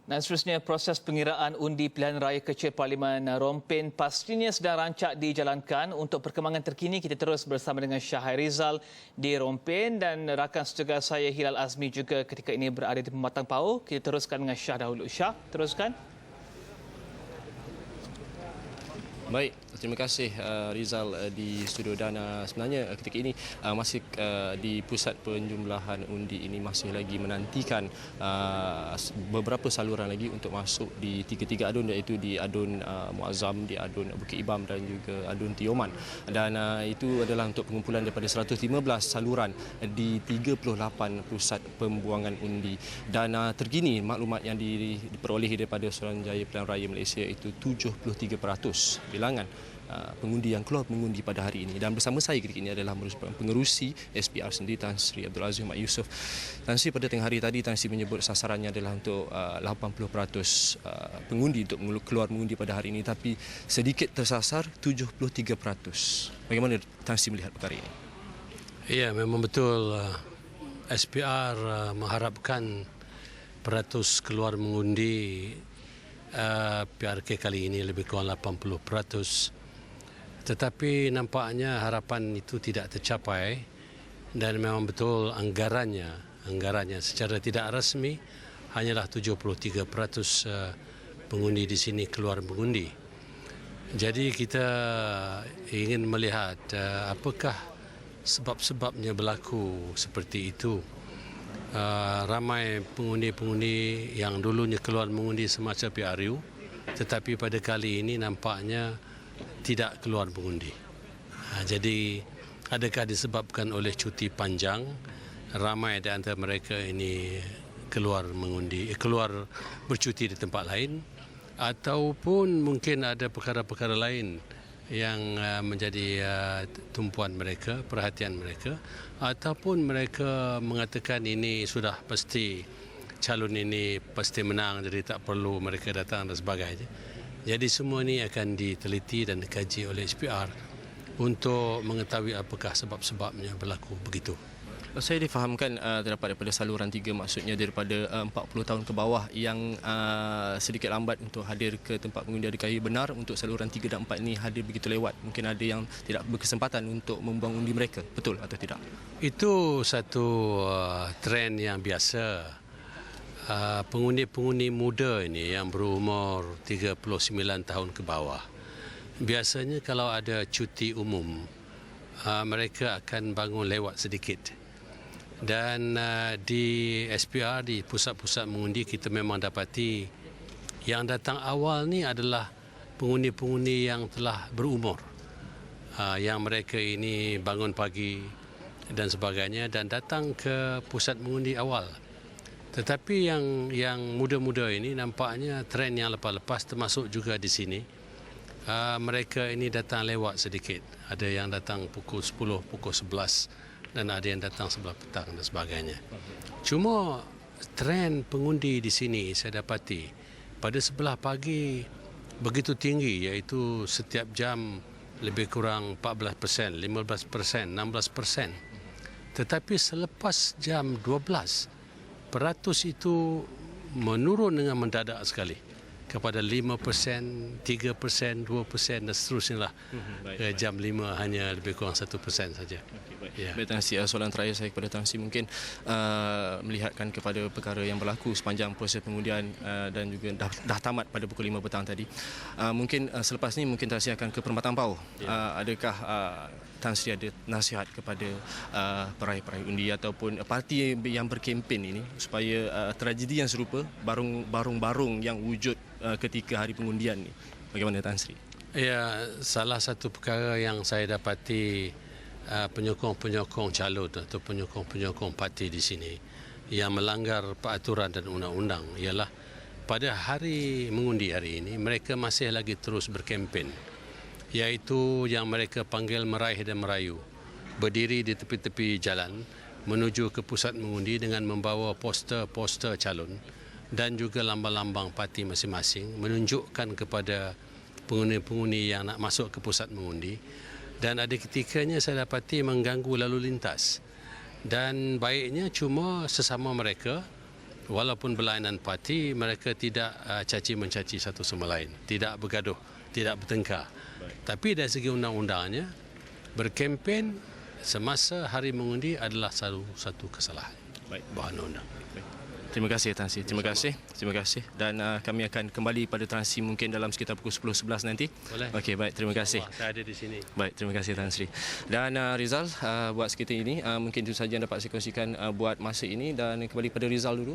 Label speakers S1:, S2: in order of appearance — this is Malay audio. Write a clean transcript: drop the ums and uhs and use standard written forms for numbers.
S1: Dan seterusnya, proses pengiraan undi pilihan raya kecil Parlimen Rompin pastinya sedang rancak dijalankan. Untuk perkembangan terkini, kita terus bersama dengan Shah Hairizal di Rompin dan rakan setugas saya Hilal Azmi juga ketika ini berada di Pematang Pauh. Kita teruskan dengan Shah dahulu. Shah, teruskan.
S2: Baik, terima kasih Rizal di studio, dan sebenarnya ketika ini masih di pusat penjumlahan undi ini masih lagi menantikan beberapa saluran lagi untuk masuk di tiga-tiga adun, iaitu di adun Muazzam, di adun Bukit Ibam dan juga adun Tioman. Dan itu adalah untuk pengumpulan daripada 115 saluran di 38 pusat pembuangan undi. Dan terkini maklumat yang diperolehi daripada Suruhanjaya Pilihan Raya Malaysia itu 73% bilangan pengundi yang keluar mengundi pada hari ini. Dan bersama saya ketika ini adalah pengerusi SPR sendiri, Tan Sri Abdul Aziz Mat Yusof. Tan Sri, pada tengah hari tadi Tan Sri menyebut sasarannya adalah untuk 80% pengundi untuk keluar mengundi pada hari ini, tapi sedikit tersasar 73%. Bagaimana Tan Sri melihat perkara ini?
S3: Ya, memang betul. SPR mengharapkan peratus keluar mengundi PRK kali ini lebih kurang 80%. Tetapi nampaknya harapan itu tidak tercapai, dan memang betul anggarannya secara tidak rasmi hanyalah 73% pengundi di sini keluar mengundi. Jadi kita ingin melihat apakah sebab-sebabnya berlaku seperti itu. Ramai pengundi-pengundi yang dulunya keluar mengundi semasa PRU, tetapi pada kali ini nampaknya tidak keluar mengundi. Jadi adakah disebabkan oleh cuti panjang, ramai di antara mereka ini keluar bercuti di tempat lain, ataupun mungkin ada perkara-perkara lain yang menjadi tumpuan mereka, perhatian mereka, ataupun mereka mengatakan ini sudah pasti, calon ini pasti menang, jadi tak perlu mereka datang dan sebagainya. Jadi semua ini akan diteliti dan dikaji oleh SPR untuk mengetahui apakah sebab-sebabnya berlaku begitu.
S2: Saya difahamkan terdapat daripada saluran 3, maksudnya daripada 40 tahun ke bawah yang sedikit lambat untuk hadir ke tempat pengundi. Adakah benar untuk saluran 3 dan 4 ini hadir begitu lewat? Mungkin ada yang tidak berkesempatan untuk membuang undi mereka. Betul atau tidak?
S3: Itu satu trend yang biasa. Pengundi-pengundi muda ini yang berumur 39 tahun ke bawah, biasanya kalau ada cuti umum, mereka akan bangun lewat sedikit. Dan di SPR, di pusat-pusat mengundi, kita memang dapati yang datang awal ni adalah pengundi-pengundi yang telah berumur, yang mereka ini bangun pagi dan sebagainya dan datang ke pusat mengundi awal. Tetapi yang muda-muda ini nampaknya tren yang lepas-lepas, termasuk juga di sini, mereka ini datang lewat sedikit. Ada yang datang pukul 10, pukul 11 dan ada yang datang sebelah petang dan sebagainya. Cuma tren pengundi di sini saya dapati pada sebelah pagi begitu tinggi, iaitu setiap jam lebih kurang 14%, 15%, 16%. Tetapi selepas jam 12, peratus itu menurun dengan mendadak sekali kepada 5%, 3%, 2% dan seterusnya lah. Jam 5 hanya lebih kurang 1% saja.
S2: Baik, Tan Sri, soalan terakhir saya kepada Tan Sri, mungkin melihatkan kepada perkara yang berlaku sepanjang proses pengundian dan juga dah tamat pada pukul 5 petang tadi. Mungkin selepas ini mungkin Tan Sri akan ke Pematang Pauh. Adakah Tan Sri ada nasihat kepada peraih-peraih undi ataupun parti yang berkempen ini supaya tragedi yang serupa, barung-barung yang wujud ketika hari pengundian ini, bagaimana Tan Sri?
S3: Ya, salah satu perkara yang saya dapati penyokong-penyokong calon atau penyokong-penyokong parti di sini yang melanggar peraturan dan undang-undang ialah pada hari mengundi hari ini mereka masih lagi terus berkempen, iaitu yang mereka panggil meraih dan merayu, berdiri di tepi-tepi jalan menuju ke pusat mengundi dengan membawa poster-poster calon dan juga lambang-lambang parti masing-masing, menunjukkan kepada pengundi-pengundi yang nak masuk ke pusat mengundi. Dan ada ketikanya saya dapati mengganggu lalu lintas. Dan baiknya cuma sesama mereka walaupun berlainan parti, mereka tidak caci mencaci satu sama lain, tidak bergaduh, tidak bertengkar. Tapi dari segi undang-undangnya, berkempen semasa hari mengundi adalah satu kesalahan.
S2: Baik.
S3: Bahan undang.
S2: Terima kasih Tan Sri. Terima kasih. Dan kami akan kembali pada Tan Sri mungkin dalam sekitar pukul 10-11 nanti.
S3: Boleh.
S2: Okey, baik. Terima kasih.
S3: Saya ada di sini.
S2: Baik, terima kasih Tan Sri. Dan Rizal, buat sekitar ini mungkin itu saja yang dapat saya kongsikan buat masa ini, dan kembali pada Rizal dulu.